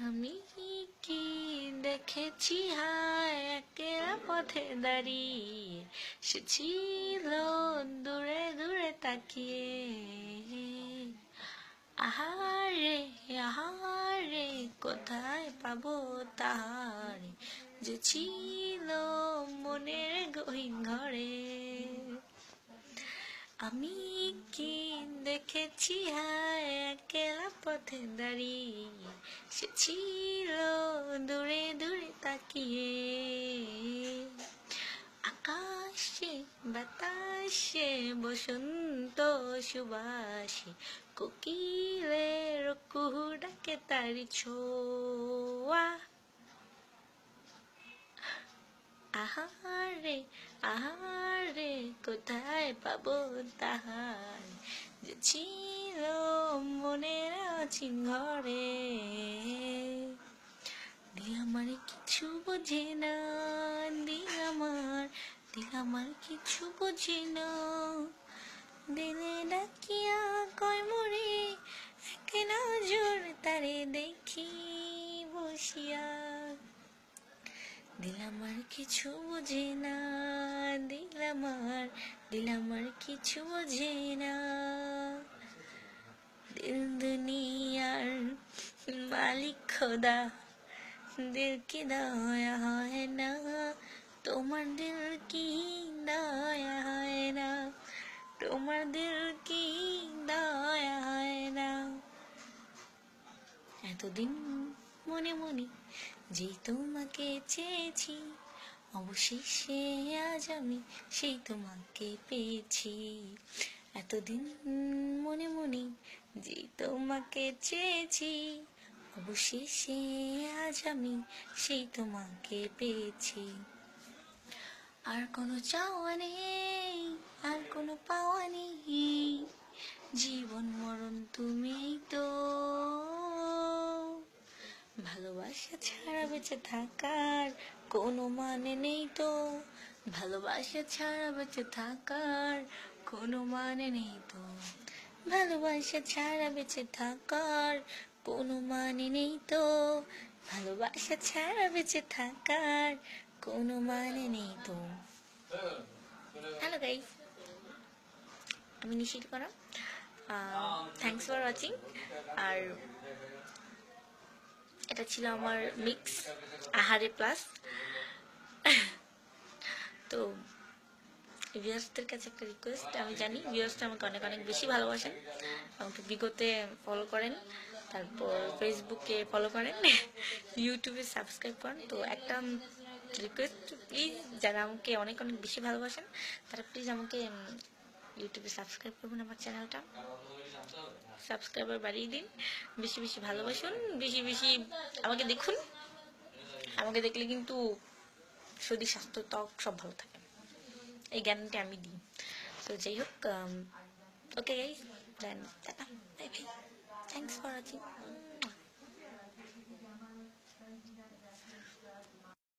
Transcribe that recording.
আমি কি দেখেছি হায় একেরা পথে দাঁড়িয়ে, সে ছিল দূরে দূরে তাকিয়ে। আহারে আহারে কোথায় পাবো তাহারে, যে ছিল মনের গহীন ঘরে। আমি কি দেখেছি হায় একলা পথে দাঁড়িয়ে, সে ছিল দূরে দূরে তাকিয়ে। আকাশে বাতাসে বসন্ত সুবাসে, কোকিলের কুহু ডাকে তারি ছোঁয়া। আহারে আহারে কোথায় পাবো তাহার, যে ছিল মনের অচিন ঘরে। দিল আমার কিছু বোঝে না, দিল আমার কিছু বোঝে না। দিলে ডাকিয়া কয় মোরে, এক নজর তারে দেখি বসিয়া। দিল আমার কিছু বোঝে না, দিল আমার কিছু বোঝে না। দিল দুনিয়ার মালিক খোদা, দিল কি দয়া হয় না, তোমার দিল কি দয়া হয় না, তোমার দিল কি দয়া হয় না। এতদিন মনে মনে যে তোমাকে চেয়েছি, অবশেষে আজ আমি সেই তোমাকে পেয়েছি। এতদিন মনে মনে যে তোমাকে চেয়েছি, অবশেষে আজ আমি সেই তোমাকে পেয়েছি। আর কোনো চাওয়া নেই, আর কোনো পাওয়া নেই, জীবন মরণ তুমিই তো। ভালোবাসা ছাড়া বেঁচে থাকার কোনো মানে নেই তো, ভালোবাসা ছাড়া বেঁচে থাকার কোনো মানে নেই তো, ভালোবাসা ছাড়া বেঁচে থাকার কোনো মানে নেই তো, ভালোবাসা ছাড়া বেঁচে থাকার কোনো মানে নেই তো। হ্যালো গাইস, আমি নিশিত করা। Thanks for watching. আর এটা ছিল আমার মিক্স আহারে প্লাস। তো ভিউয়ার্সদের কাছে একটা রিকোয়েস্ট, আমি জানি ভিউয়ার্সটা আমাকে অনেক অনেক বেশি ভালোবাসেন, আমাকে বিগতে ফলো করেন, তারপর ফেসবুকে ফলো করেন, ইউটিউবে সাবস্ক্রাইব করেন। তো একটা রিকোয়েস্ট, প্লিজ যারা আমাকে অনেক অনেক বেশি ভালোবাসেন তারা প্লিজ আমাকে ইউটিউবে সাবস্ক্রাইব করবেন, আমার চ্যানেলটা সাবস্ক্রাইবার বাড়িয়ে দিন, বেশি বেশি ভালোবাসুন, বেশি বেশি আমাকে দেখুন। আমাকে দেখলে কিন্তু শরীর স্বাস্থ্য ত্বক সব ভালো থাকে, এই গ্যারান্টি আমি দিই। তো যাই হোক, ওকে গাইস, দেন টাটা, bye bye, thanks for watching.